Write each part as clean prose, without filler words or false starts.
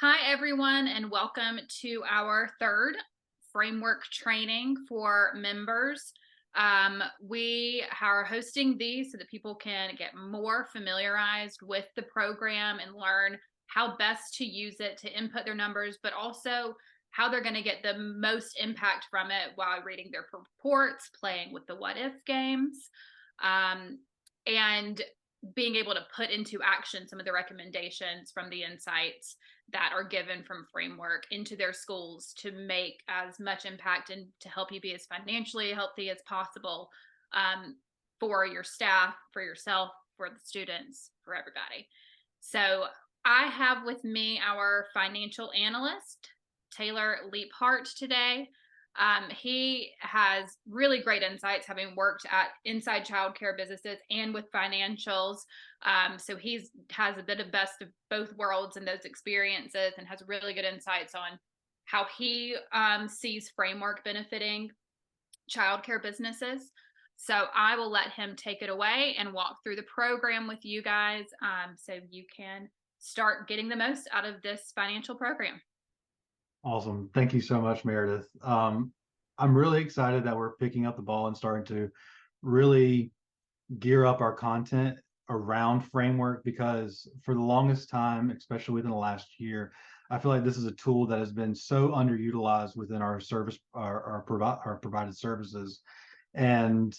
Hi, everyone, and welcome to our third framework training for members. We are hosting these so that people can get more familiarized with the program and learn how best to use it to input their numbers, but also how they're going to get the most impact from it while reading their reports, playing with the what if games, um, and being able to put into action some of the recommendations from the insights that are given from framework into their schools to make as much impact and to help you be as financially healthy as possible, um, for your staff, for yourself, for the students, for everybody. So I have with me our financial analyst, Taylor Leaphart, today. He has really great insights, having worked at inside childcare businesses and with financials. So he's has a bit of best of both worlds in those experiences, and has really good insights on how he sees framework benefiting childcare businesses. So I will let him take it away and walk through the program with you guys, so you can start getting the most out of this financial program. Awesome. Thank you so much, Meredith. I'm really excited that we're picking up the ball and starting to really gear up our content around framework because for the longest time, especially within the last year, I feel like this is a tool that has been so underutilized within our service, our provided services. And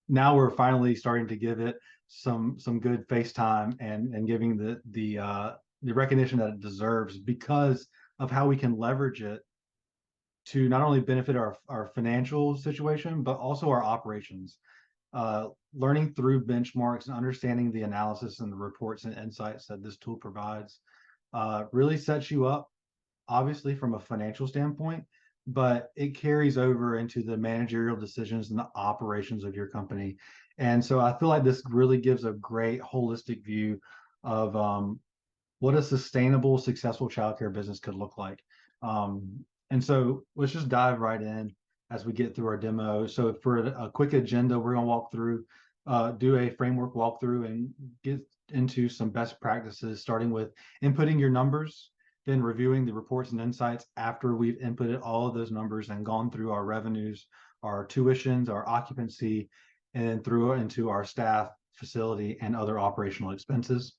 now we're finally starting to give it some good face time and giving the recognition that it deserves because of how we can leverage it to not only benefit our financial situation, but also our operations. Learning through benchmarks and understanding the analysis and the reports and insights that this tool provides really sets you up, obviously, from a financial standpoint, but it carries over into the managerial decisions and the operations of your company. And so I feel like this really gives a great holistic view of what a sustainable, successful childcare business could look like. And so let's just dive right in as we get through our demo. So for a quick agenda, we're going to walk through, do a framework walkthrough and get into some best practices, starting with inputting your numbers, then reviewing the reports and insights after we've inputted all of those numbers and gone through our revenues, our tuitions, our occupancy, and through into our staff, facility, and other operational expenses.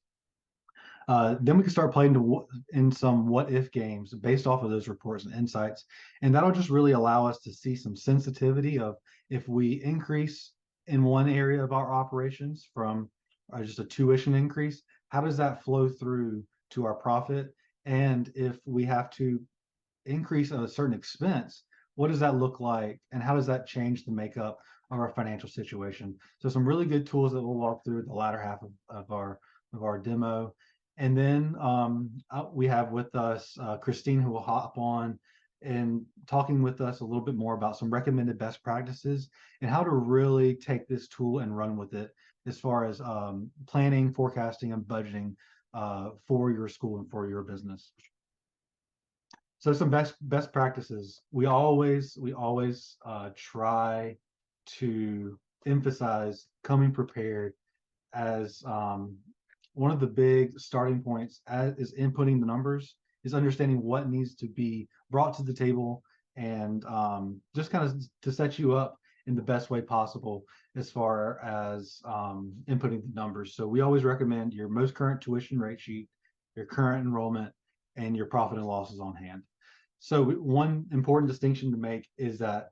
Then we can start playing in some what if games based off of those reports and insights. And that'll just really allow us to see some sensitivity of if we increase in one area of our operations from just a tuition increase, how does that flow through to our profit? And if we have to increase a certain expense, what does that look like? And how does that change the makeup of our financial situation? So some really good tools that we'll walk through the latter half of our demo. And then we have with us Kristine, who will hop on and talking with us a little bit more about some recommended best practices and how to really take this tool and run with it as far as planning, forecasting, and budgeting for your school and for your business. So some best practices. We always try to emphasize coming prepared as one of the big starting points is inputting the numbers, is understanding what needs to be brought to the table and just kind of to set you up in the best way possible as far as inputting the numbers. So we always recommend your most current tuition rate sheet, your current enrollment, and your profit and losses on hand. So one important distinction to make is that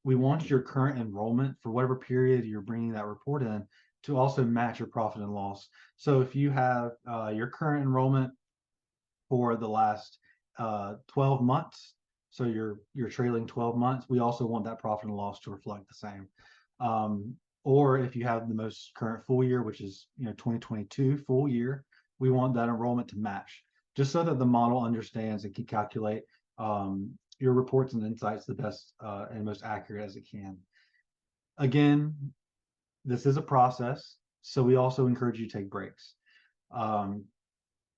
we want your current enrollment for whatever period you're bringing that report in to also match your profit and loss. So if you have your current enrollment for the last 12 months, so you're trailing 12 months, we also want that profit and loss to reflect the same. Or if you have the most current full year, which is 2022 full year, we want that enrollment to match, just so that the model understands and can calculate your reports and insights the best and most accurate as it can. Again, this is a process, so we also encourage you to take breaks.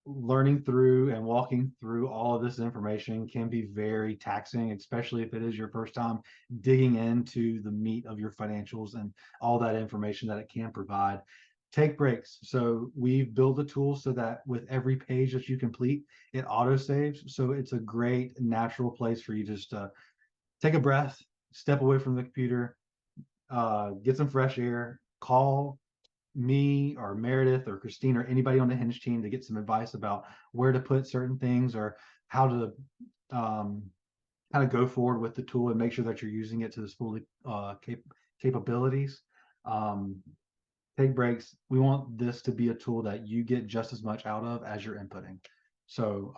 Learning through and walking through all of this information can be very taxing, especially if it is your first time digging into the meat of your financials and all that information that it can provide. Take breaks. So we've built a tool so that with every page that you complete, it auto saves. So it's a great natural place for you just to take a breath, step away from the computer, get some fresh air, call me or Meredith or Kristine or anybody on the Hinge team to get some advice about where to put certain things or how to kind of go forward with the tool and make sure that you're using it to its fully capabilities. Um, Take breaks. We want this to be a tool that you get just as much out of as you're inputting. So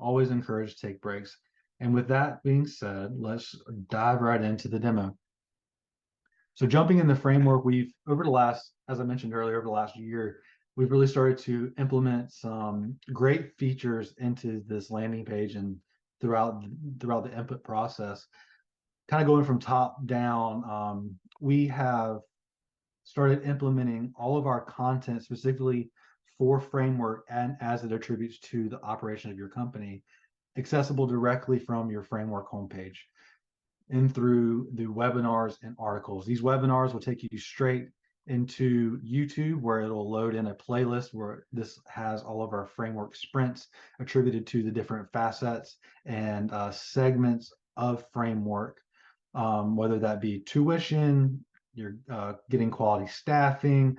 always encourage to take breaks. And with that being said, let's dive right into the demo. So jumping in the framework, we've over the last, as I mentioned earlier, over the last year, we've really started to implement some great features into this landing page and throughout the input process. Kind of going from top down, we have started implementing all of our content specifically for framework and as it attributes to the operation of your company, accessible directly from your framework homepage and through the webinars and articles. These webinars will take you straight into YouTube, where it'll load in a playlist where this has all of our framework sprints attributed to the different facets and segments of framework, whether that be tuition, you're getting quality staffing,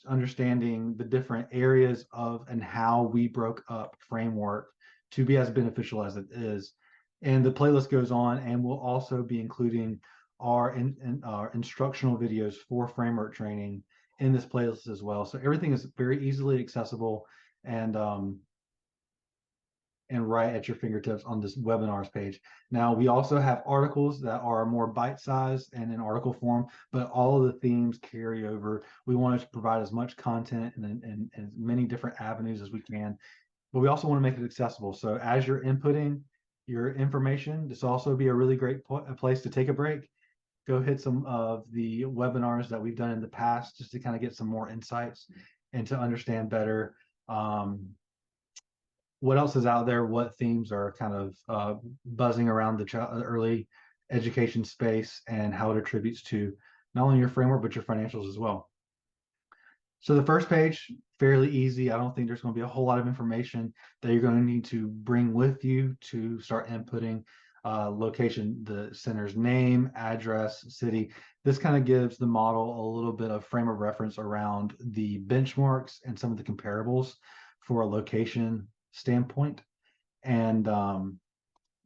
understanding the different areas of and how we broke up framework to be as beneficial as it is. And the playlist goes on, and we'll also be including our instructional videos for framework training in this playlist as well. So everything is very easily accessible and right at your fingertips on this webinars page. Now, we also have articles that are more bite-sized and in article form, but all of the themes carry over. We want to provide as much content and as many different avenues as we can, but we also want to make it accessible. So as you're inputting your information, this will also be a really great place to take a break. Go hit some of the webinars that we've done in the past just to kind of get some more insights and to understand better what else is out there, what themes are kind of buzzing around the early education space, and how it attributes to not only your framework, but your financials as well. So the first page, fairly easy. I don't think there's going to be a whole lot of information that you're going to need to bring with you to start inputting. Location, the center's name, address, city. This kind of gives the model a little bit of frame of reference around the benchmarks and some of the comparables for a location standpoint. And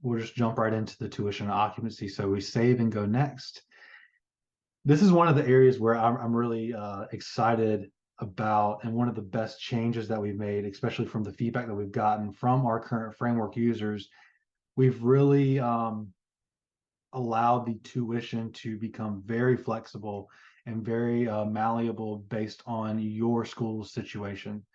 we'll just jump right into the tuition and occupancy. So we save and go next. This is one of the areas where I'm really excited about, and one of the best changes that we've made, especially from the feedback that we've gotten from our current framework users. We've really allowed the tuition to become very flexible and very malleable based on your school's situation.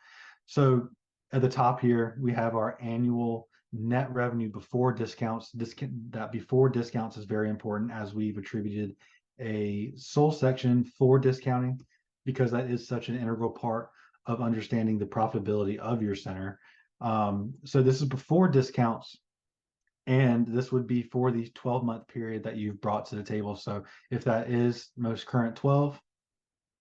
So at the top here, we have our annual net revenue before discounts. That before discounts is very important, as we've attributed a sole section for discounting, because that is such an integral part of understanding the profitability of your center. So this is before discounts, and this would be for the 12-month period that you've brought to the table. So if that is most current 12,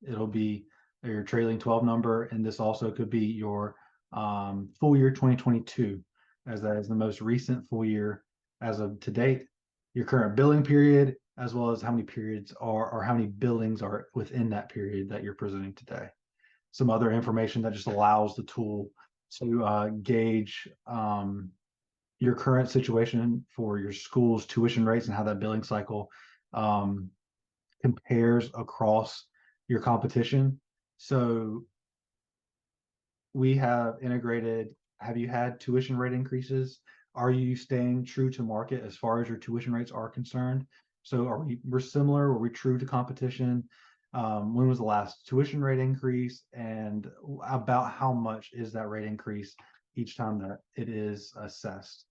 it'll be your trailing 12 number. And this also could be your full year 2022, as that is the most recent full year as of to date, your current billing period, as well as how many periods are, or how many billings are within that period that you're presenting today. Some other information that just allows the tool to gauge your current situation for your school's tuition rates and how that billing cycle compares across your competition. So we have integrated, have you had tuition rate increases? Are you staying true to market as far as your tuition rates are concerned? So we're similar? Were we true to competition? When was the last tuition rate increase, and about how much is that rate increase each time that it is assessed?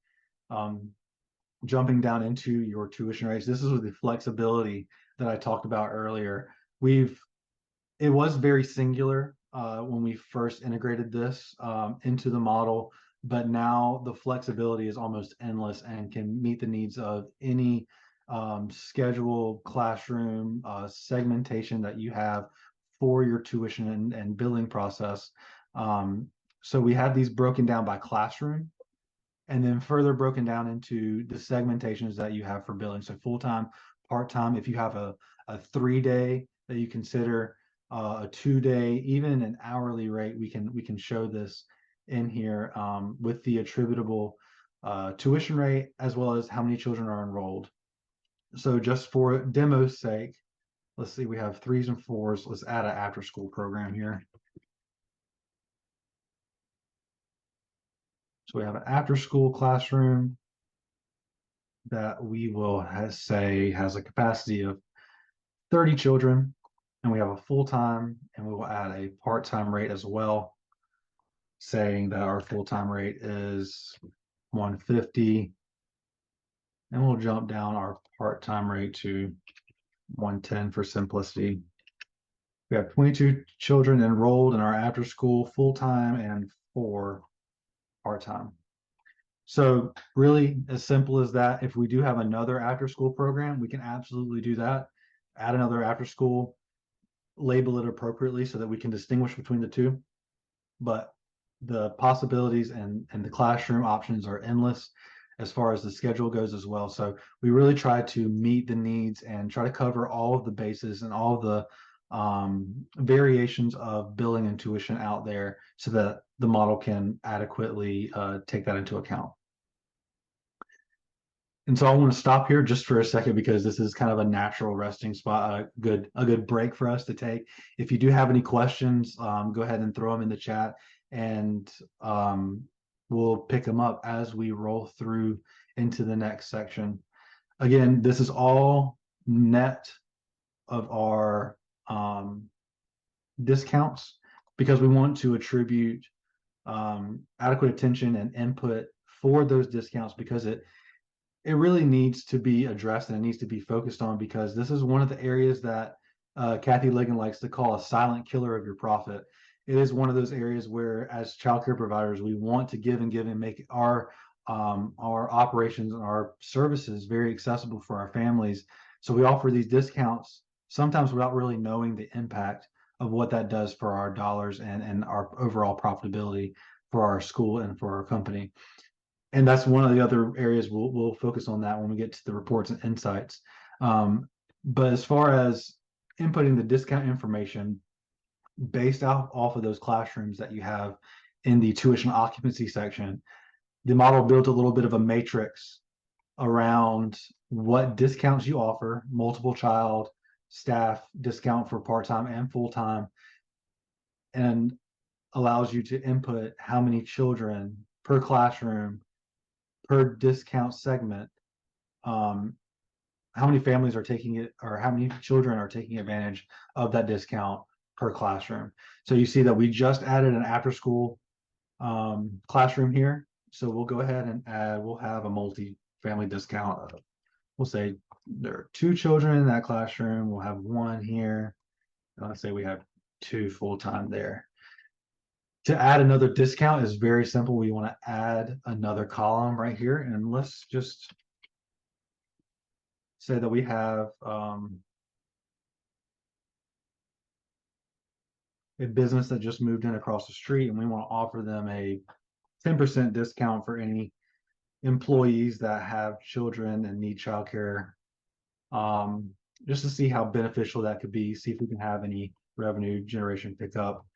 Jumping down into your tuition rates, this is with the flexibility that I talked about earlier. It was very singular when we first integrated this into the model, but now the flexibility is almost endless and can meet the needs of any schedule, classroom, segmentation that you have for your tuition and billing process. So we have these broken down by classroom, and then further broken down into the segmentations that you have for billing. So full-time, part-time, if you have a 3-day that you consider, a 2-day, even an hourly rate, we can show this in here, with the attributable tuition rate, as well as how many children are enrolled. So just for demo's sake, let's see, we have 3s and 4s. Let's add an after-school program here. So we have an after-school classroom that we will say has a capacity of 30 children, and we have a full-time, and we will add a part-time rate as well, saying that our full-time rate is 150, and we'll jump down our part-time rate to 110 for simplicity. We have 22 children enrolled in our after-school full-time and 4 part-time. So really as simple as that. If we do have another after-school program, we can absolutely do that. Add another after-school, label it appropriately so that we can distinguish between the two. But the possibilities and the classroom options are endless as far as the schedule goes as well. So we really try to meet the needs and try to cover all of the bases and all of the variations of billing and tuition out there so that the model can adequately take that into account. And so I want to stop here just for a second because this is kind of a natural resting spot, a good break for us to take. If you do have any questions, go ahead and throw them in the chat, and we'll pick them up as we roll through into the next section. Again, this is all net of our discounts because we want to attribute adequate attention and input for those discounts because it really needs to be addressed and it needs to be focused on because this is one of the areas that Kathy Ligon likes to call a silent killer of your profit. It is one of those areas where, as childcare providers, we want to give and make our operations and our services very accessible for our families. So we offer these discounts sometimes without really knowing the impact of what that does for our dollars and our overall profitability for our school and for our company. And that's one of the other areas we'll focus on that when we get to the reports and insights. But as far as inputting the discount information based off of those classrooms that you have in the tuition occupancy section, the model built a little bit of a matrix around what discounts you offer, multiple child, staff discount for part-time and full-time, and allows you to input how many children per classroom per discount segment, how many families are taking it or how many children are taking advantage of that discount per classroom. So you see that we just added an after school classroom here. So we'll go ahead and add, we'll have a multi-family discount. We'll say there are 2 children in that classroom. We'll have 1 here. Let's say we have 2 full-time there. To add another discount is very simple. We want to add another column right here, and let's just say that we have a business that just moved in across the street, and we want to offer them a 10% discount for any employees that have children and need childcare, just to see how beneficial that could be, see if we can have any revenue generation pickup.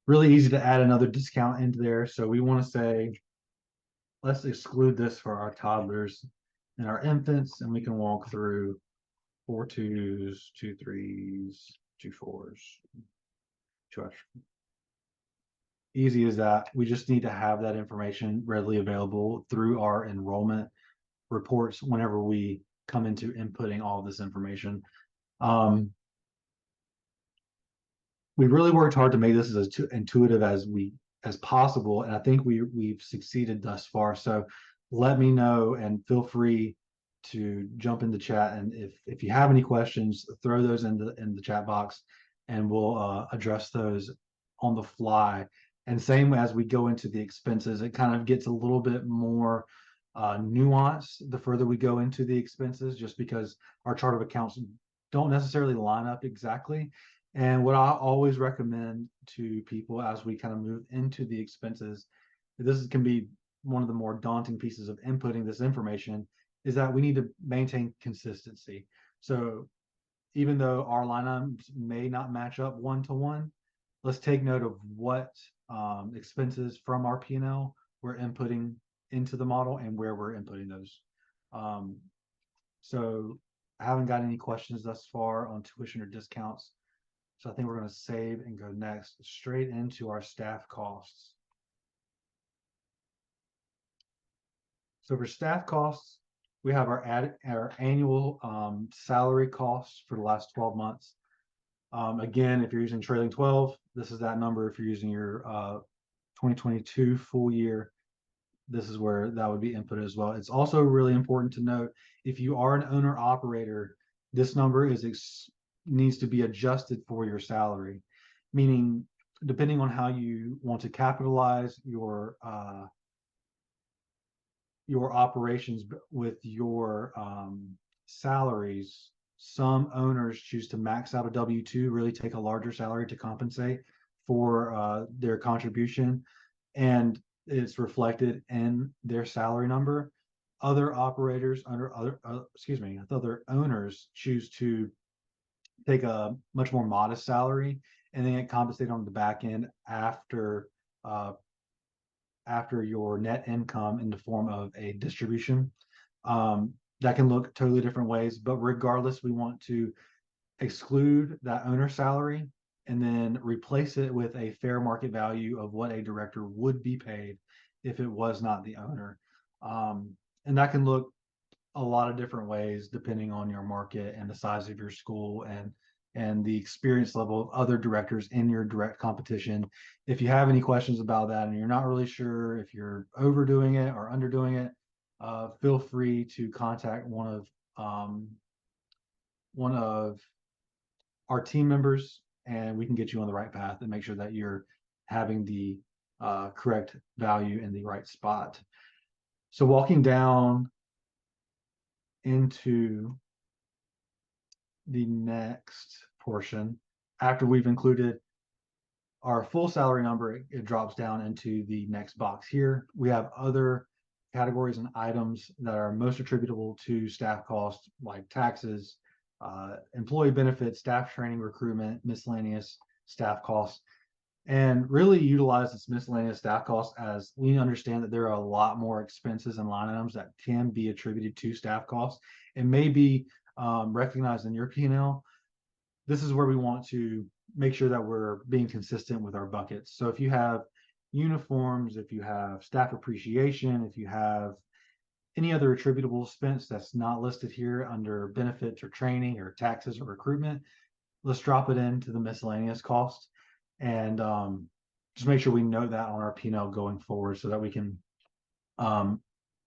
Really easy to add another discount into there. So we want to say, let's exclude this for our toddlers and our infants, and we can walk through 4 2s, 2 3s, 2 4s, 2 extra. Easy as that. We just need to have that information readily available through our enrollment reports whenever we come into inputting all of this information. We really worked hard to make this as intuitive as possible, and I think we've succeeded thus far. So let me know and feel free to jump in the chat, and if you have any questions, throw those in the chat box, and we'll address those on the fly. And same as we go into the expenses, it kind of gets a little bit more nuanced the further we go into the expenses, just because our chart of accounts don't necessarily line up exactly. And what I always recommend to people as we kind of move into the expenses, can be one of the more daunting pieces of inputting this information, is that we need to maintain consistency. So even though our line items may not match up one to one, let's take note of what expenses from our P&L we're inputting into the model and where we're inputting those. Um, so I haven't got any questions thus far on tuition or discounts. So I think we're going to save and go next straight into our staff costs. So for staff costs, we have our annual salary costs for the last 12 months. Again, if you're using trailing 12, this is that number. If you're using your 2022 full year, this is where that would be input as well. It's also really important to note, if you are an owner operator, this number needs to be adjusted for your salary, meaning depending on how you want to capitalize your operations with your salaries. Some owners choose to max out a W-2, really take a larger salary to compensate for their contribution, and it's reflected in their salary number. Other operators other owners choose to take a much more modest salary and then get compensated on the back end uh, after your net income in the form of a distribution. That can look totally different ways, but regardless, we want to exclude that owner salary and then replace it with a fair market value of what a director would be paid if it was not the owner. And that can look a lot of different ways depending on your market and the size of your school and the experience level of other directors in your direct competition. If you have any questions about that and you're not really sure if you're overdoing it or underdoing it, feel free to contact one of our team members, and we can get you on the right path and make sure that you're having the correct value in the right spot. So walking down into the next portion, after we've included our full salary number, it drops down into the next box here. We have other categories and items that are most attributable to staff costs, like taxes, employee benefits, staff training, recruitment, miscellaneous staff costs, and really utilize this miscellaneous staff costs, as we understand that there are a lot more expenses and line items that can be attributed to staff costs and may be recognized in your P&L. This is where we want to make sure that we're being consistent with our buckets. So if you have uniforms, if you have staff appreciation, if you have any other attributable expense that's not listed here under benefits or training or taxes or recruitment, let's drop it into the miscellaneous cost and just make sure we note that on our P&L going forward so that we can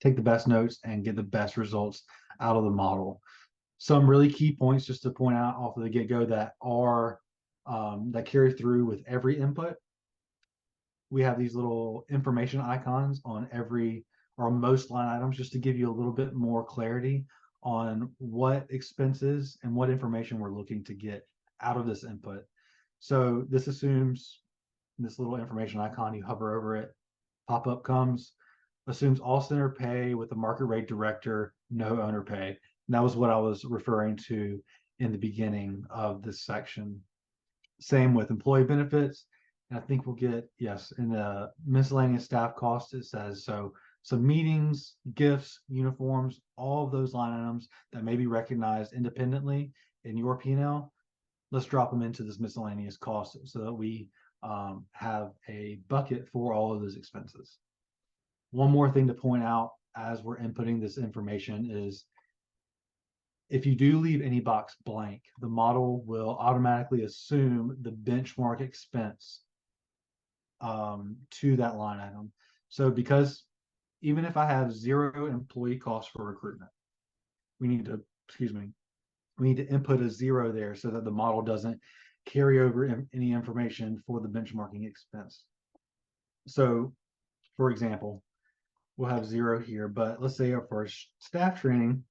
take the best notes and get the best results out of the model. Some really key points just to point out off of the get-go that are that carry through with every input. We have these little information icons on every or most line items just to give you a little bit more clarity on what expenses and what information we're looking to get out of this input. So this assumes this little information icon, you hover over it, pop-up comes, assumes all center pay with the market rate director, no owner pay. And that was what I was referring to in the beginning of this section. Same with employee benefits. And I think we'll get, yes, in the miscellaneous staff costs, it says, so some meetings, gifts, uniforms, all of those line items that may be recognized independently in your P&L, let's drop them into this miscellaneous cost so that we have a bucket for all of those expenses. One more thing to point out as we're inputting this information is if you do leave any box blank, the model will automatically assume the benchmark expense to that line item. So because even if I have 0 employee costs for recruitment, we need to input a 0 there so that the model doesn't carry over any information for the benchmarking expense. So for example, we'll have 0 here, but let's say for staff training,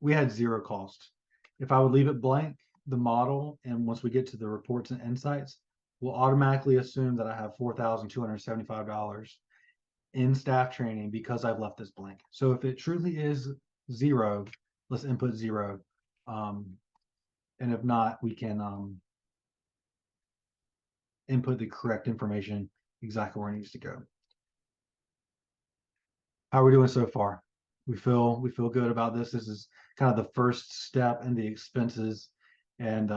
we had 0 cost. If I would leave it blank, the model, and once we get to the reports and insights, we'll automatically assume that I have $4,275 in staff training because I've left this blank. So if it truly is zero, let's input zero. And if not, we can input the correct information exactly where it needs to go. How are we doing so far? We feel good about this. This is kind of the first step in the expenses, and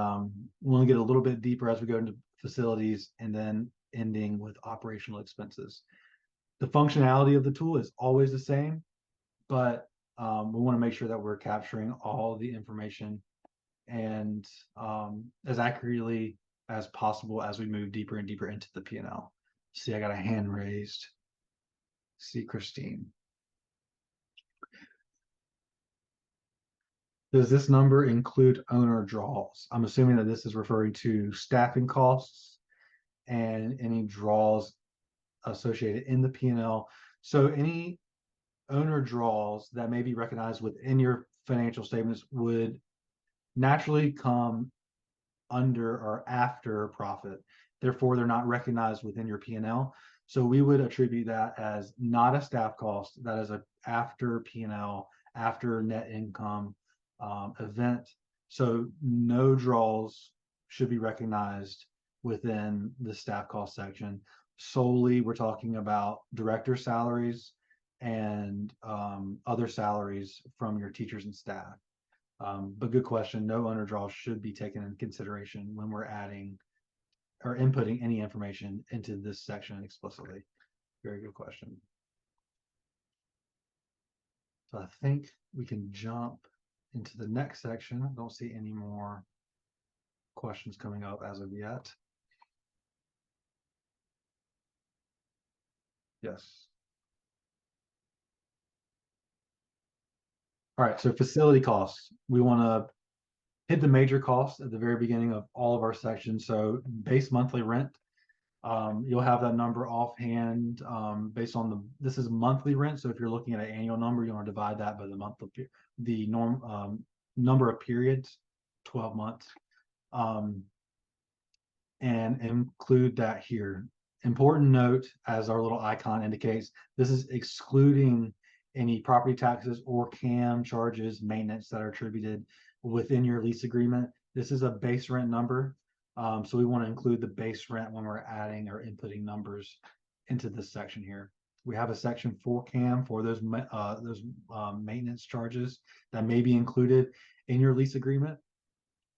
we'll only get a little bit deeper as we go into facilities, and then ending with operational expenses. The functionality of the tool is always the same, but we want to make sure that we're capturing all the information and as accurately as possible as we move deeper and deeper into the P&L. See, I got a hand raised. See, Kristine. Does this number include owner draws? I'm assuming that this is referring to staffing costs and any draws associated in the P&L. So any owner draws that may be recognized within your financial statements would naturally come under or after profit. Therefore, they're not recognized within your P&L. So we would attribute that as not a staff cost. That is a after P&L, after net income event. So no draws should be recognized within the staff cost section. Solely, we're talking about director salaries and other salaries from your teachers and staff. But good question. No owner draws should be taken into consideration when we're adding or inputting any information into this section explicitly. Very good question. So I think we can jump into the next section. I don't see any more questions coming up as of yet. Yes. All right, so facility costs. We want to hit the major costs at the very beginning of all of our sections. So base monthly rent, you'll have that number offhand based on this is monthly rent. So if you're looking at an annual number, you want to divide that by the monthly, the number of periods, 12 months, and include that here. Important note, as our little icon indicates, this is excluding any property taxes or CAM charges, maintenance that are attributed within your lease agreement. This is a base rent number. So we want to include the base rent when we're adding or inputting numbers into this section here. We have a section for CAM for those maintenance charges that may be included in your lease agreement,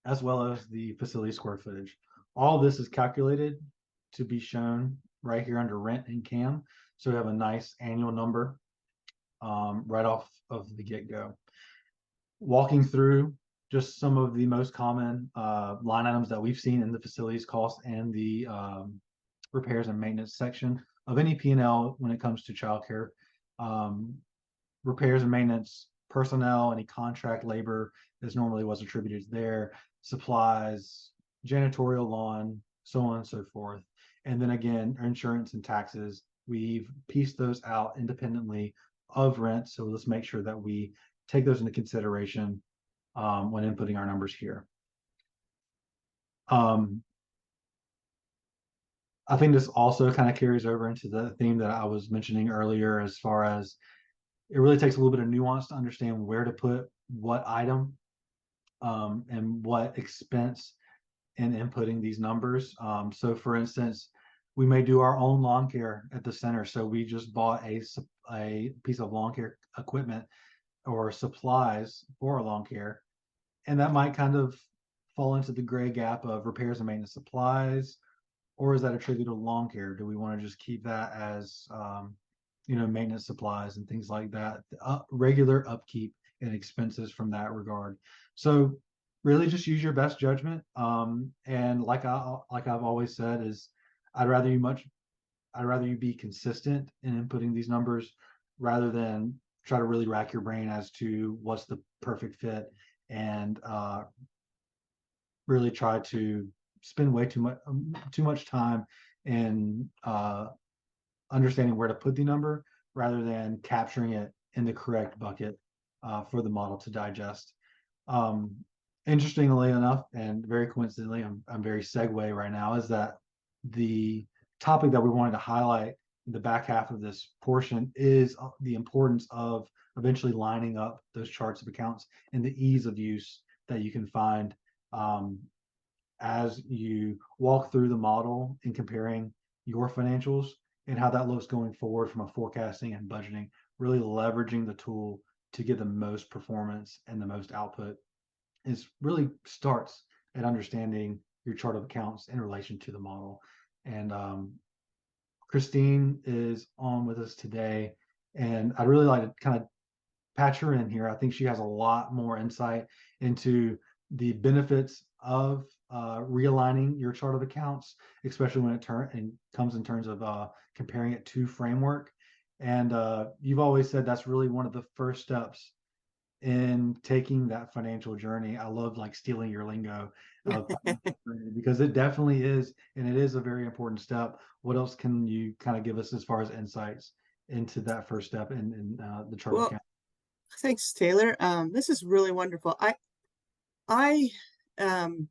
as well as the facility square footage. All this is calculated to be shown right here under rent and CAM. So we have a nice annual number right off of the get-go. Walking through just some of the most common line items that we've seen in the facilities cost and the repairs and maintenance section of any P&L when it comes to childcare. Repairs and maintenance, personnel, any contract labor is normally what's attributed there, supplies, janitorial, lawn, so on and so forth. And then again, insurance and taxes, we've pieced those out independently of rent. So let's make sure that we take those into consideration when inputting our numbers here. I think this also kind of carries over into the theme that I was mentioning earlier, as far as it really takes a little bit of nuance to understand where to put what item and what expense in inputting these numbers. So for instance, we may do our own lawn care at the center. So we just bought a piece of lawn care equipment or supplies for our lawn care. And that might kind of fall into the gray gap of repairs and maintenance supplies, or is that attributed to lawn care? Do we want to just keep that as, maintenance supplies and things like that, regular upkeep and expenses from that regard? So really just use your best judgment. And like I've always said is I'd rather you be consistent in inputting these numbers rather than try to really rack your brain as to what's the perfect fit and really try to spend way too much time in understanding where to put the number rather than capturing it in the correct bucket for the model to digest. Interestingly enough, and very coincidentally, I'm very segue right now, is that the topic that we wanted to highlight in the back half of this portion is the importance of eventually lining up those charts of accounts and the ease of use that you can find um, as you walk through the model and comparing your financials and how that looks going forward from a forecasting and budgeting, really leveraging the tool to get the most performance and the most output is really starts at understanding your chart of accounts in relation to the model. And Kristine is on with us today, and I'd really like to kind of patch her in here. I think she has a lot more insight into the benefits of realigning your chart of accounts, especially when it comes in terms of comparing it to framework. And you've always said that's really one of the first steps in taking that financial journey. I love like stealing your lingo of because it definitely is, and it is a very important step. What else can you kind of give us as far as insights into that first step in the chart of Well, account? thanks, Taylor. This is really wonderful. I, um,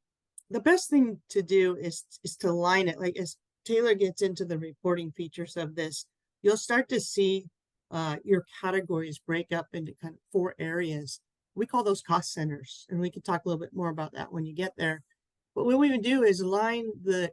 the best thing to do is to line it. Like as Taylor gets into the reporting features of this, you'll start to see your categories break up into kind of 4 areas. We call those cost centers, and we can talk a little bit more about that when you get there. But what we would do is line the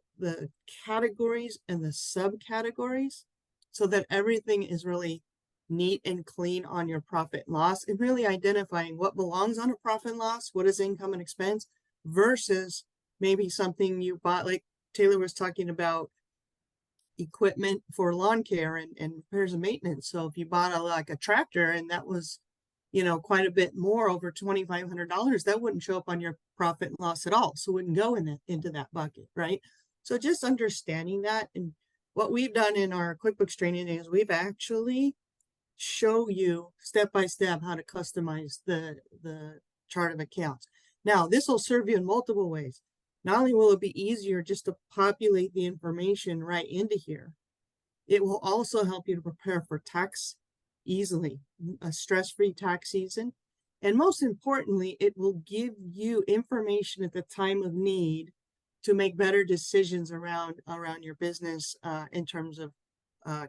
categories and the subcategories so that everything is really neat and clean on your profit and loss, and really identifying what belongs on a profit and loss, what is income and expense, versus maybe something you bought, like Taylor was talking about equipment for lawn care and repairs and maintenance. So if you bought like a tractor and that was, quite a bit more, over $2,500, that wouldn't show up on your profit and loss at all. So it wouldn't go into that bucket, right? So just understanding that, and what we've done in our QuickBooks training is we've actually show you step by step how to customize the chart of accounts. Now, this will serve you in multiple ways. Not only will it be easier just to populate the information right into here, it will also help you to prepare for tax easily, a stress-free tax season. And most importantly, it will give you information at the time of need to make better decisions around your business in terms of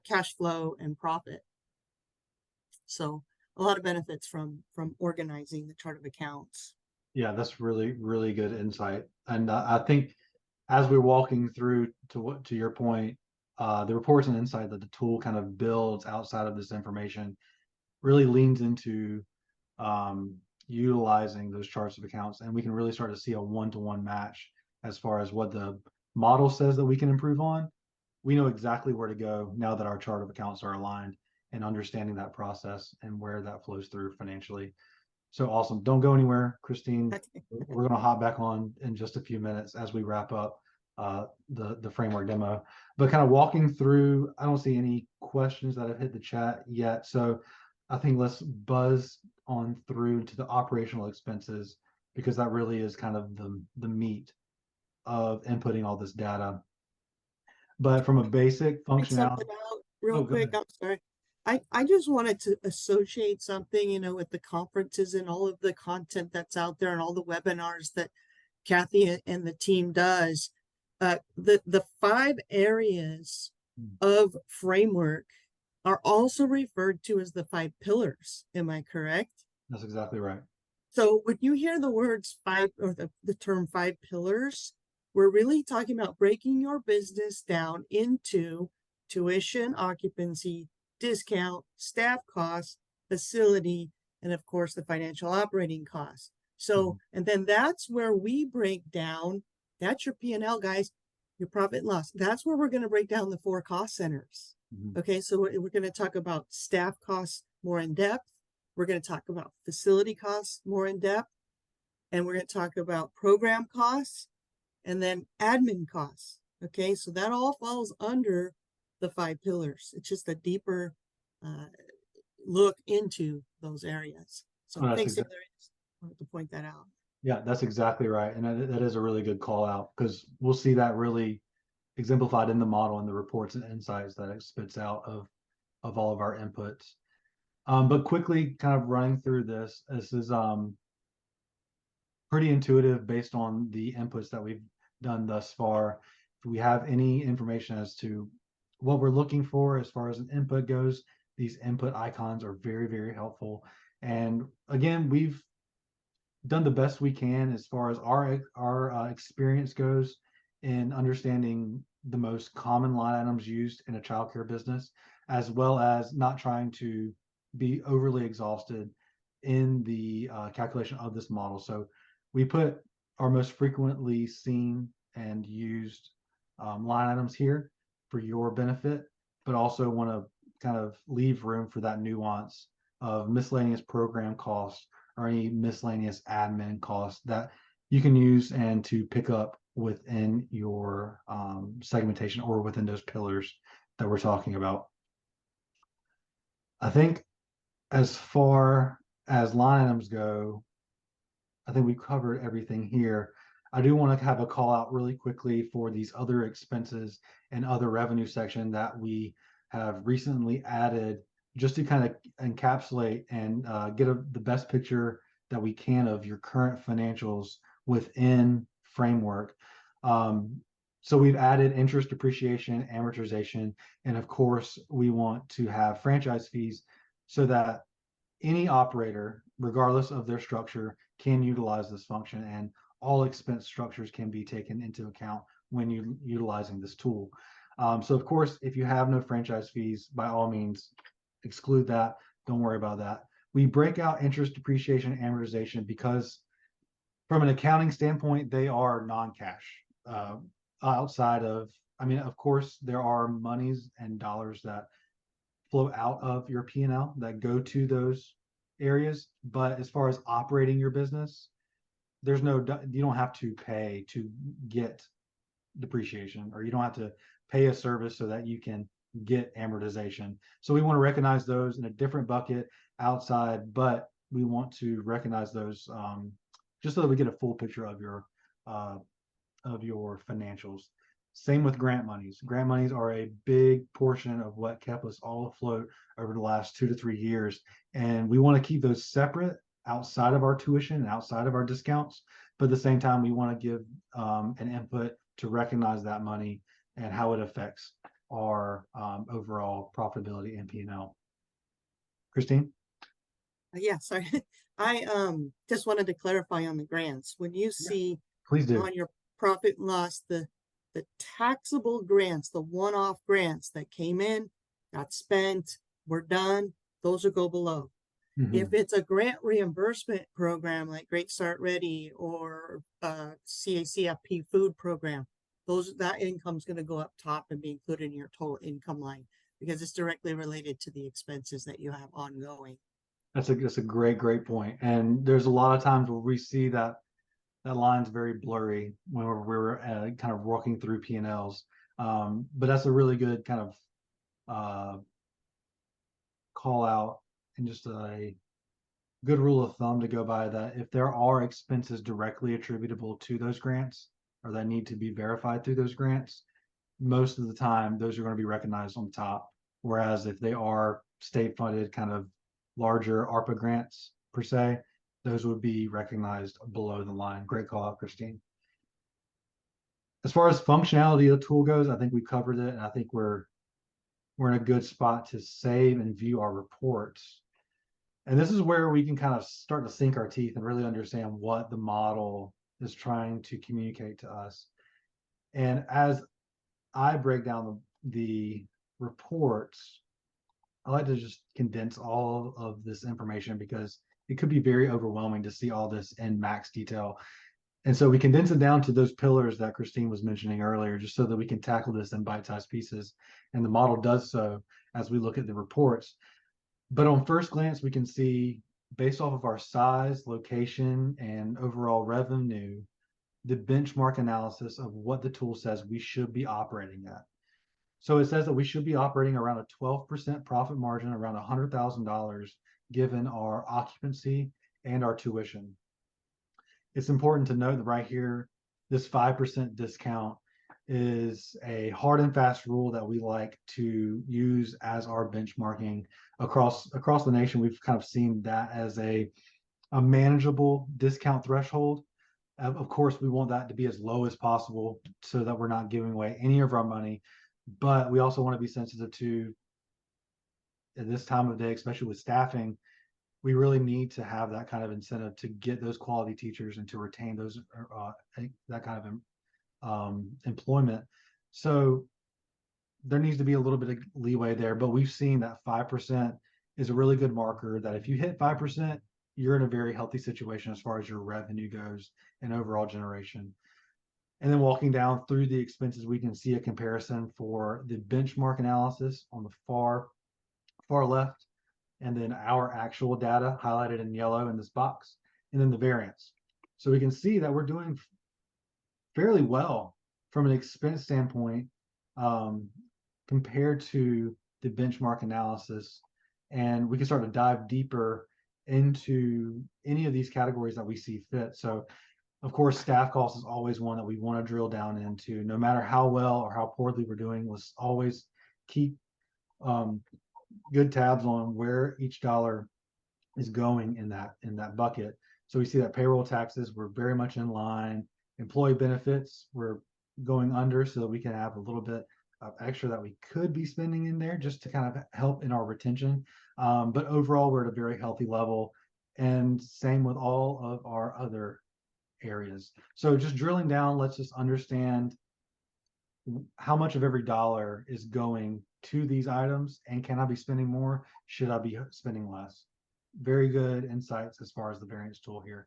cash flow and profit. So a lot of benefits from organizing the chart of accounts. Yeah, that's really, really good insight. And I think as we're walking through to your point, the reports and insight that the tool kind of builds outside of this information really leans into utilizing those charts of accounts, and we can really start to see a one-to-one match as far as what the model says that we can improve on. We know exactly where to go now that our chart of accounts are aligned, and understanding that process and where that flows through financially. So awesome. Don't go anywhere, Kristine. We're going to hop back on in just a few minutes as we wrap up the framework demo. But kind of walking through, I don't see any questions that have hit the chat yet. So I think let's buzz on through to the operational expenses, because that really is kind of the meat of inputting all this data. But from a basic Point functionality, something out real oh, go quick. ahead. I'm sorry. I just wanted to associate something, with the conferences and all of the content that's out there and all the webinars that Kathy and the team does. The 5 areas of framework are also referred to as the 5 pillars. Am I correct? That's exactly right. So when you hear the words 5 or the term 5 pillars, we're really talking about breaking your business down into tuition, occupancy, discount, staff costs, facility, and of course the financial operating costs. So, and then that's where we break down, that's your P&L, guys, your profit and loss. That's where we're going to break down the 4 cost centers. Okay, so we're going to talk about staff costs more in depth. We're going to talk about facility costs more in depth. And we're going to talk about program costs and then admin costs. Okay, so that all falls under the 5 pillars. It's just a deeper look into those areas. So thanks, Taylor. I just wanted to point that out. Yeah, that's exactly right. And that is a really good call out, because we'll see that really exemplified in the model and the reports and insights that it spits out of all of our inputs. But quickly kind of running through this is pretty intuitive based on the inputs that we've done thus far. If we have any information as to what we're looking for as far as an input goes, these input icons are very, very helpful. And again, we've done the best we can as far as our experience goes in understanding the most common line items used in a childcare business, as well as not trying to be overly exhausted in the calculation of this model. So we put our most frequently seen and used line items here for your benefit, but also want to kind of leave room for that nuance of miscellaneous program costs or any miscellaneous admin costs that you can use and to pick up within your segmentation or within those pillars that we're talking about. I think as far as line items go, I think we covered everything here. I do want to have a call out really quickly for these other expenses and other revenue section that we have recently added just to kind of encapsulate and get the best picture that we can of your current financials within framework. So we've added interest, depreciation, amortization, and of course we want to have franchise fees so that any operator, regardless of their structure, can utilize this function, and all expense structures can be taken into account when you utilizing this tool. So of course, if you have no franchise fees, by all means, exclude that. Don't worry about that. We break out interest, depreciation, amortization because from an accounting standpoint, they are non-cash. Outside of, I mean, of course, there are monies and dollars that flow out of your P&L that go to those areas. But as far as operating your business, there's no, you don't have to pay to get depreciation, or you don't have to pay a service so that you can get amortization. So we want to recognize those in a different bucket outside, but we want to recognize those just so that we get a full picture of your financials. Same with grant monies. Grant monies are a big portion of what kept us all afloat over the last 2 to 3 years. And we want to keep those separate outside of our tuition and outside of our discounts. But at the same time, we want to give an input to recognize that money and how it affects our overall profitability and P&L. Kristine? Yeah, sorry. I just wanted to clarify on the grants. When you see Please do. on your profit and loss, the taxable grants, the one-off grants that came in, got spent, were done, those will go below. If it's a grant reimbursement program like Great Start Ready or CACFP food program, that income is going to go up top and be included in your total income line because it's directly related to the expenses that you have ongoing. That's a great point. And there's a lot of times where we see that line's very blurry when we're kind of walking through P&Ls. But that's a really good kind of call out and just a good rule of thumb to go by, that if there are expenses directly attributable to those grants or that need to be verified through those grants, most of the time those are going to be recognized on top. Whereas if they are state funded kind of larger ARPA grants per se, those would be recognized below the line. Great call out, Kristine. As far as functionality of the tool goes, I think we covered it, and I think we're in a good spot to save and view our reports. And this is where we can kind of start to sink our teeth and really understand what the model is trying to communicate to us. And as I break down the reports, I like to just condense all of this information because it could be very overwhelming to see all this in max detail. And so we condense it down to those pillars that Kristine was mentioning earlier, just so that we can tackle this in bite-sized pieces. And the model does so as we look at the reports. But on first glance, we can see, based off of our size, location, and overall revenue, the benchmark analysis of what the tool says we should be operating at. So it says that we should be operating around a 12% profit margin, around $100,000, given our occupancy and our tuition. It's important to note that right here, this 5% discount is a hard and fast rule that we like to use as our benchmarking across the nation. We've kind of seen that as a manageable discount threshold. Of course, we want that to be as low as possible so that we're not giving away any of our money. But we also want to be sensitive to, at this time of day, especially with staffing, we really need to have that kind of incentive to get those quality teachers and to retain those that kind of employment. So there needs to be a little bit of leeway there, but we've seen that 5% is a really good marker that if you hit 5%, you're in a very healthy situation as far as your revenue goes and overall generation. And then walking down through the expenses, we can see a comparison for the benchmark analysis on the far left, and then our actual data highlighted in yellow in this box, and then the variance. So we can see that we're doing fairly well from an expense standpoint, um, compared to the benchmark analysis. And we can start to dive deeper into any of these categories that we see fit. So of course, staff costs is always one that we want to drill down into. No matter how well or how poorly we're doing, let's always keep good tabs on where each dollar is going in that bucket. So we see that payroll taxes, we're very much in line. Employee benefits, we're going under so that we can have a little bit of extra that we could be spending in there just to kind of help in our retention. But overall, we're at a very healthy level, and same with all of our other areas. So just drilling down, let's just understand how much of every dollar is going to these items, and can I be spending more? Should I be spending less? Very good insights as far as the variance tool here.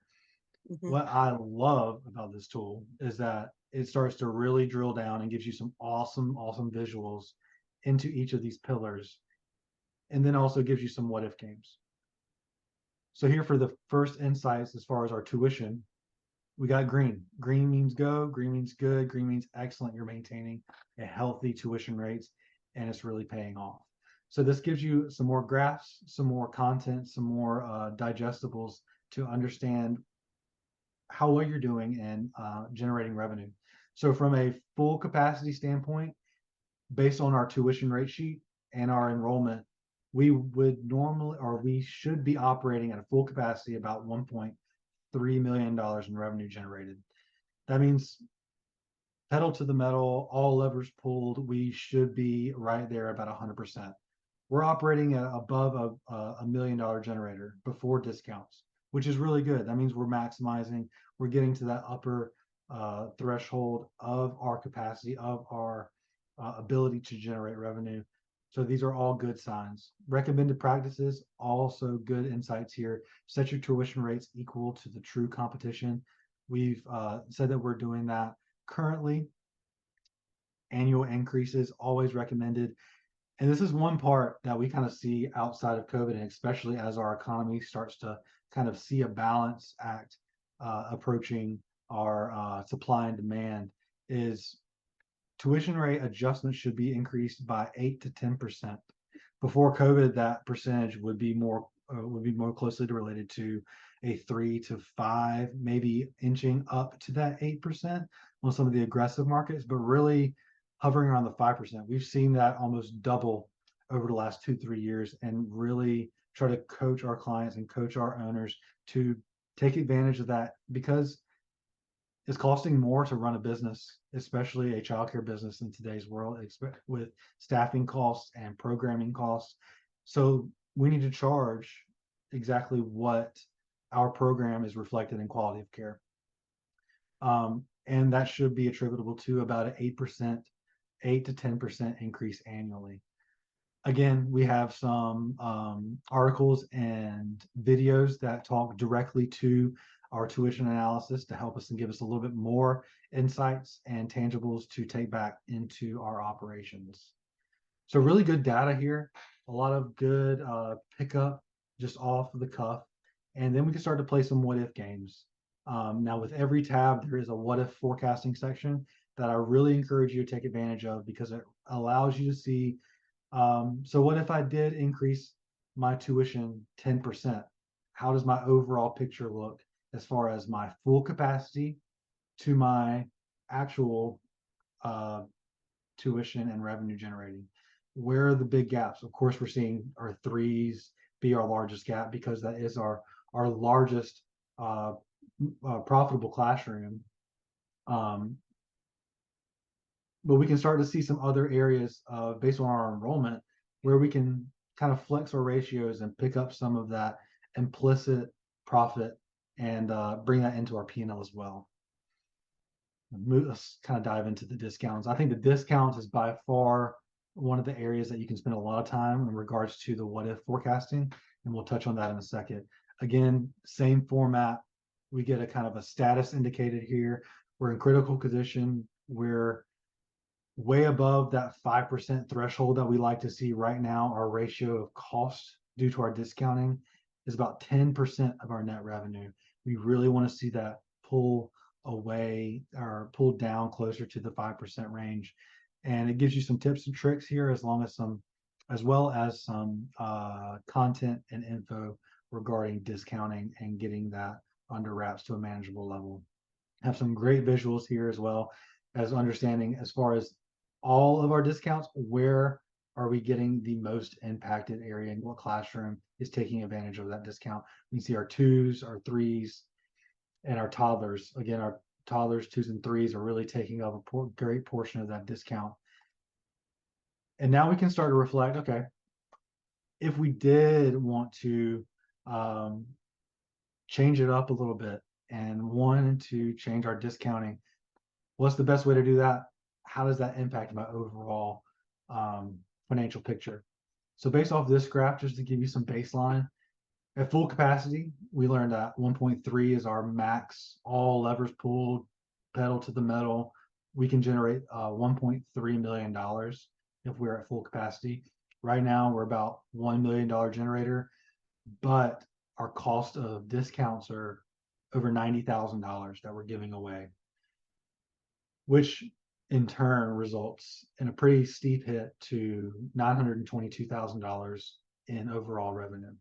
Mhm. What I love about this tool is that it starts to really drill down and gives you some awesome visuals into each of these pillars, and then also gives you some what if games. So here for the first insights as far as our tuition, we got green. Green means go, green means good, green means excellent. You're maintaining a healthy tuition rates, and it's really paying off. So this gives you some more graphs, some more content, some more digestibles to understand how well you're doing and generating revenue. So from a full capacity standpoint, based on our tuition rate sheet and our enrollment, we would normally, or we should be operating at a full capacity about $1.3 million in revenue generated. That means pedal to the metal, all levers pulled, we should be right there about 100%. We're operating at above a $1 million generator before discounts, which is really good. That means we're maximizing, we're getting to that upper threshold of our capacity, of our ability to generate revenue. So these are all good signs. Recommended practices, also good insights here. Set your tuition rates equal to the true competition. We've said that we're doing that currently. Annual increases, always recommended. And this is one part that we kind of see outside of COVID, and especially as our economy starts to kind of see a balance act approaching our supply and demand, is tuition rate adjustments should be increased by 8 to 10%. Before COVID, that percentage would be more closely related to a 3 to 5, maybe inching up to that 8% on some of the aggressive markets, but really hovering around the 5%. We've seen that almost double over the last 2-3 years, and really try to coach our clients and coach our owners to take advantage of that, because it's costing more to run a business, especially a childcare business in today's world, with staffing costs and programming costs. So we need to charge exactly what our program is reflected in quality of care. And that should be attributable to about an 8 to 10% increase annually. Again, we have some articles and videos that talk directly to our tuition analysis to help us and give us a little bit more insights and tangibles to take back into our operations. So really good data here, a lot of good pickup just off the cuff. And then we can start to play some what if games. Now with every tab, there is a what if forecasting section that I really encourage you to take advantage of, because it allows you to see, so what if I did increase my tuition 10%? How does my overall picture look as far as my full capacity to my actual tuition and revenue generating? Where are the big gaps? Of course, we're seeing our threes be our largest gap, because that is our largest profitable classroom. But we can start to see some other areas based on our enrollment where we can kind of flex our ratios and pick up some of that implicit profit and bring that into our P&L as well. Let's kind of dive into the discounts. I think the discounts is by far one of the areas that you can spend a lot of time in regards to the what if forecasting, and we'll touch on that in a second. Again, same format. We get a kind of a status indicated here. We're in critical condition. We're way above that 5% threshold that we like to see right now. Our ratio of cost due to our discounting is about 10% of our net revenue. We really want to see that pull away or pull down closer to the 5% range. And it gives you some tips and tricks here, as well as some content and info regarding discounting and getting that under wraps to a manageable level. Have some great visuals here, as well as understanding as far as all of our discounts, where are we getting the most impacted area and what classroom is taking advantage of that discount. We see our 2s, our 3s, and our toddlers. Again, our toddlers, 2s, and 3s are really taking up a great portion of that discount. And now we can start to reflect, okay, if we did want to change it up a little bit and wanted to change our discounting, what's the best way to do that? How does that impact my overall financial picture? So based off this graph, just to give you some baseline, at full capacity, we learned that 1.3 is our max, all levers pulled, pedal to the metal. We can generate $1.3 million if we're at full capacity. Right now, we're about $1 million generator, but our cost of discounts are over $90,000 that we're giving away, which in turn results in a pretty steep hit to $922,000 in overall revenue.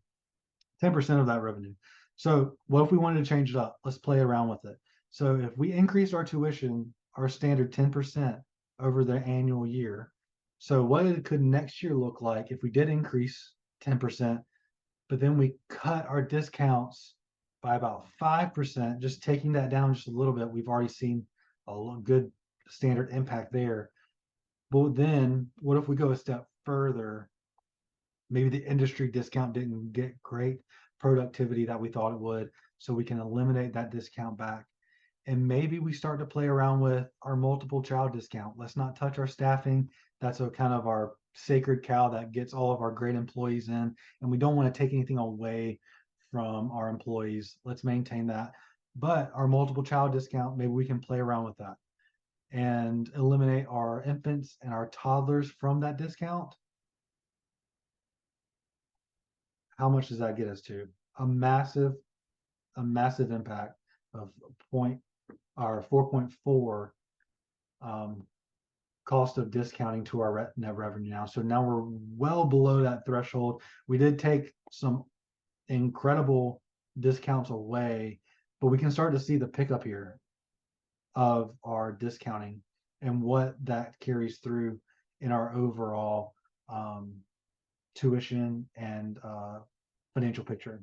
10% of that revenue. So what if we wanted to change it up? Let's play around with it. So if we increase our tuition, our standard 10% over the annual year, so what could next year look like if we did increase 10%, but then we cut our discounts by about 5%, just taking that down just a little bit. We've already seen a good standard impact there. But then what if we go a step further? Maybe the industry discount didn't get great productivity that we thought it would, so we can eliminate that discount back. And maybe we start to play around with our multiple child discount. Let's not touch our staffing. That's a kind of our sacred cow that gets all of our great employees in, and we don't want to take anything away from our employees. Let's maintain that. But our multiple child discount, maybe we can play around with that and eliminate our infants and our toddlers from that discount. How much does that get us to? A massive impact of 4.4 cost of discounting to our net revenue now. So now we're well below that threshold. We did take some incredible discounts away, but we can start to see the pickup here of our discounting and what that carries through in our overall tuition and financial picture.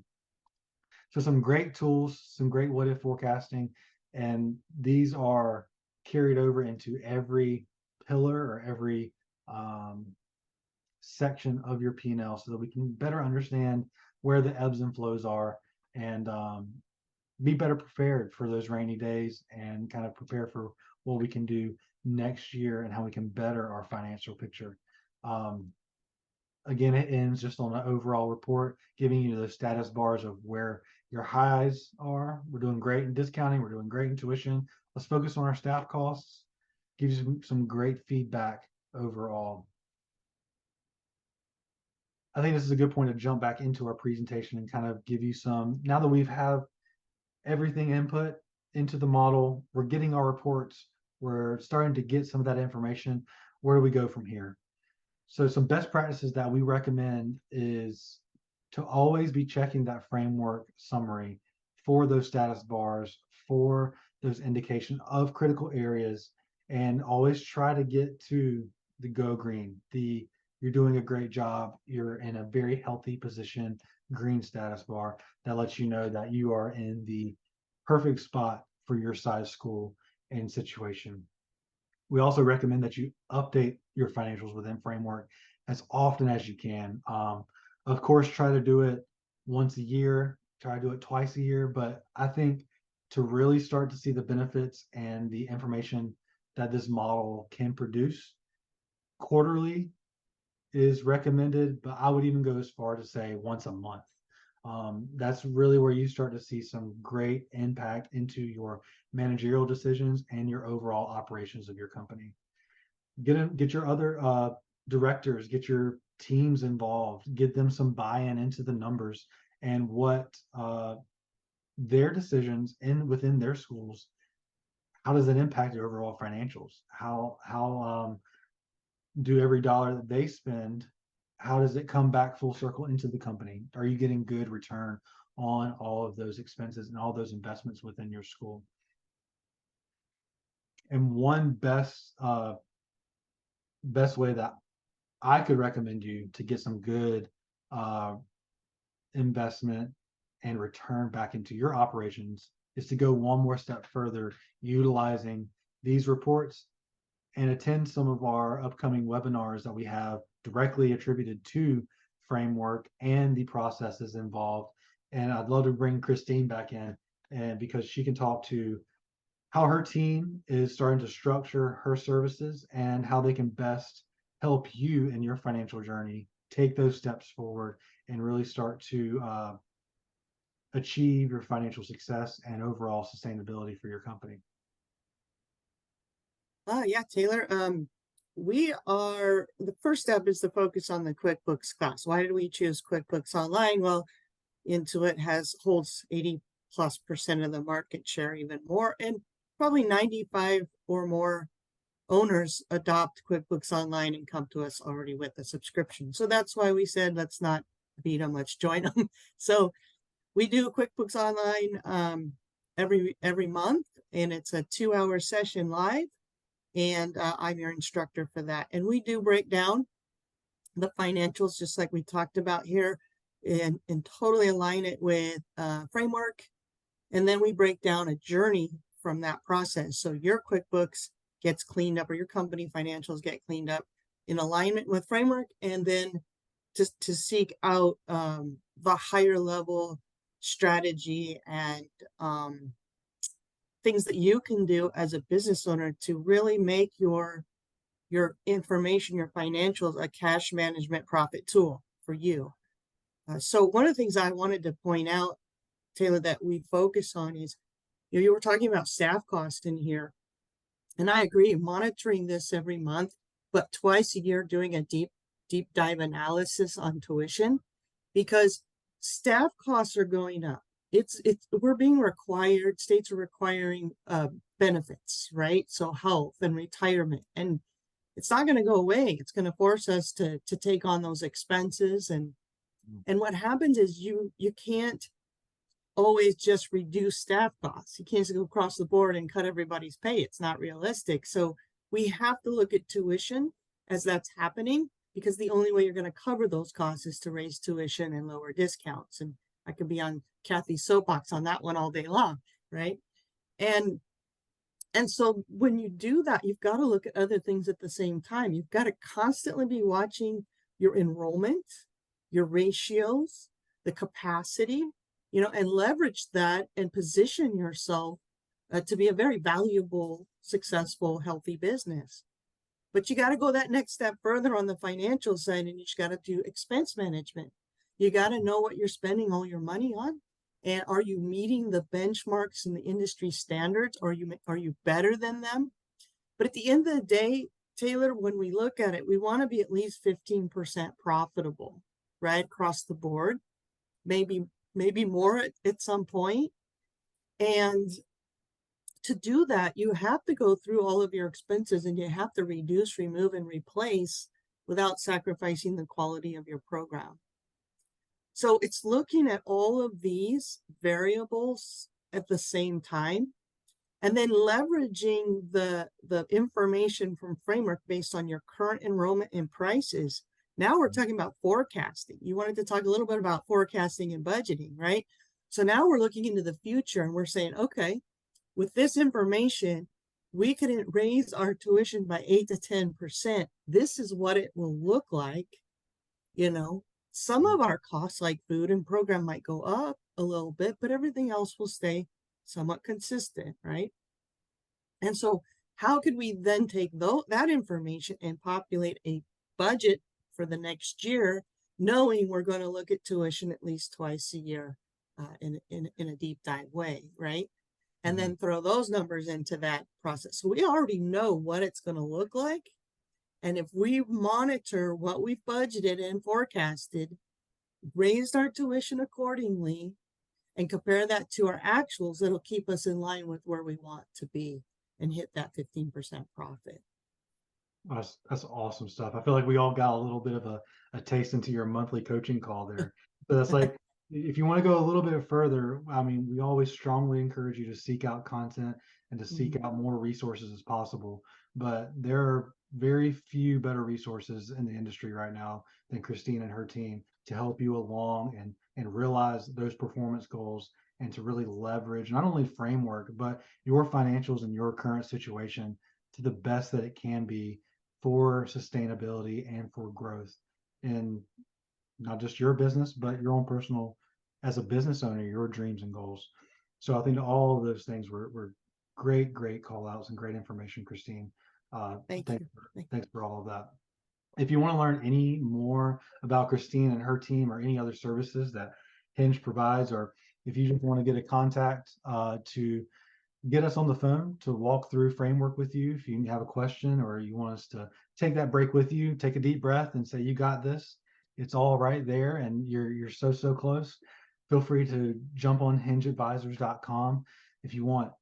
So some great tools, some great what if forecasting, and these are carried over into every pillar or every section of your P&L, so that we can better understand where the ebbs and flows are and be better prepared for those rainy days and kind of prepare for what we can do next year and how we can better our financial picture. Again, it ends just on an overall report, giving you the status bars of where your highs are. We're doing great in discounting. We're doing great in tuition. Let's focus on our staff costs. Give you some great feedback overall. I think this is a good point to jump back into our presentation and kind of give you some, now that we've have everything input into the model, we're getting our reports, we're starting to get some of that information. Where do we go from here? So some best practices that we recommend is to always be checking that framework summary for those status bars, for those indication of critical areas, and always try to get to the go green, you're doing a great job, you're in a very healthy position, green status bar that lets you know that you are in the perfect spot for your size school and situation. We also recommend that you update your financials within Framework as often as you can. Of course, try to do it once a year, try to do it twice a year, but I think to really start to see the benefits and the information that this model can produce, quarterly is recommended, but I would even go as far to say once a month. That's really where you start to see some great impact into your managerial decisions and your overall operations of your company. Get your other directors, get your teams involved, get them some buy-in into the numbers and what their decisions within their schools. How does it impact your overall financials? How do every dollar that they spend, how does it come back full circle into the company? Are you getting good return on all of those expenses and all those investments within your school? And one best way that I could recommend you to get some good investment and return back into your operations is to go one more step further, utilizing these reports and attend some of our upcoming webinars that we have directly attributed to Framework and the processes involved. And I'd love to bring Kristine back in, and because she can talk to how her team is starting to structure her services and how they can best help you in your financial journey take those steps forward and really start to achieve your financial success and overall sustainability for your company. Yeah, Taylor. The first step is to focus on the QuickBooks class. Why did we choose QuickBooks Online? Well, Intuit holds 80+% of the market share, even more, and probably 95 or more owners adopt QuickBooks Online and come to us already with a subscription. So that's why we said, let's not beat them, let's join them. So we do QuickBooks Online every month, and it's a 2-hour session live. And I'm your instructor for that. And we do break down the financials, just like we talked about here, and totally align it with Framework. And then we break down a journey from that process. So your QuickBooks gets cleaned up, or your company financials get cleaned up in alignment with Framework, and then to seek out the higher level strategy and things that you can do as a business owner to really make your information, your financials, a cash management profit tool for you. So one of the things I wanted to point out, Taylor, that we focus on is, you were talking about staff cost in here. And I agree, monitoring this every month, but twice a year doing a deep dive analysis on tuition, because staff costs are going up. We're being required, states are requiring benefits, right? So health and retirement, and it's not going to go away. It's going to force us to take on those expenses. And what happens is you can't always just reduce staff costs. You can't just go across the board and cut everybody's pay. It's not realistic. So we have to look at tuition as that's happening, because the only way you're going to cover those costs is to raise tuition and lower discounts. And I could be on Kathy's soapbox on that one all day long, right? And so when you do that, you've got to look at other things at the same time. You've got to constantly be watching your enrollment, your ratios, the capacity, and leverage that and position yourself to be a very valuable, successful, healthy business. But you got to go that next step further on the financial side, and you just got to do expense management. You got to know what you're spending all your money on. And are you meeting the benchmarks and the industry standards? Or are you better than them? But at the end of the day, Taylor, when we look at it, we want to be at least 15% profitable, right? Across the board, maybe more at some point. And to do that, you have to go through all of your expenses, and you have to reduce, remove, and replace without sacrificing the quality of your program. So it's looking at all of these variables at the same time, and then leveraging the information from Framework based on your current enrollment and prices. Now we're talking about forecasting. You wanted to talk a little bit about forecasting and budgeting, right? So now we're looking into the future and we're saying, okay, with this information, we could raise our tuition by 8 to 10%. This is what it will look like. You know, some of our costs like food and program might go up a little bit, but everything else will stay somewhat consistent, right? And so how could we then take that information and populate a budget for the next year, knowing we're going to look at tuition at least twice a year in a deep dive way, right? And then throw those numbers into that process. So we already know what it's going to look like. And if we monitor what we've budgeted and forecasted, raised our tuition accordingly, and compare that to our actuals, it'll keep us in line with where we want to be and hit that 15% profit. That's awesome stuff. I feel like we all got a little bit of a taste into your monthly coaching call there. So that's like, if you want to go a little bit further, I mean, we always strongly encourage you to seek out content and to seek out more resources as possible. But there are very few better resources in the industry right now than Kristine and her team to help you along and realize those performance goals and to really leverage not only framework, but your financials and your current situation to the best that it can be for sustainability and for growth in not just your business, but your own personal, as a business owner, your dreams and goals. So I think all of those things were great call outs and great information, Kristine. Thanks for all of that. If you want to learn any more about Kristine and her team or any other services that Hinge provides, or if you just want to get a contact to get us on the phone to walk through framework with you, if you have a question or you want us to take that break with you, take a deep breath and say, you got this, it's all right there and you're so close, feel free to jump on hingeadvisors.com. If you want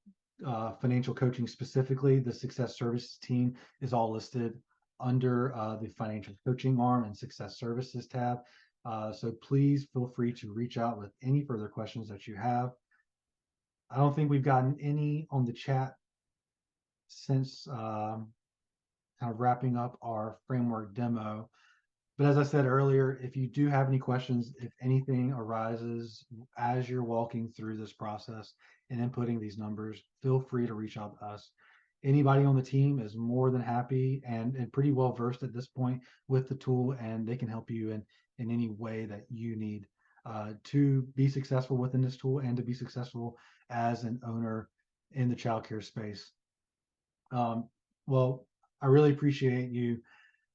financial coaching specifically, the success services team is all listed under the financial coaching arm and success services tab. So please feel free to reach out with any further questions that you have. I don't think we've gotten any on the chat since kind of wrapping up our framework demo. But as I said earlier, if you do have any questions, if anything arises as you're walking through this process and inputting these numbers, feel free to reach out to us. Anybody on the team is more than happy and pretty well versed at this point with the tool, and they can help you in any way that you need to be successful within this tool and to be successful as an owner in the childcare space. Well, I really appreciate you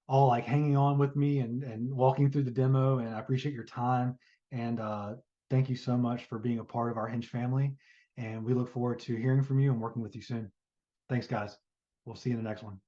all like hanging on with me and walking through the demo, and I appreciate your time, and thank you so much for being a part of our Hinge family, and we look forward to hearing from you and working with you soon. Thanks, guys. We'll see you in the next one.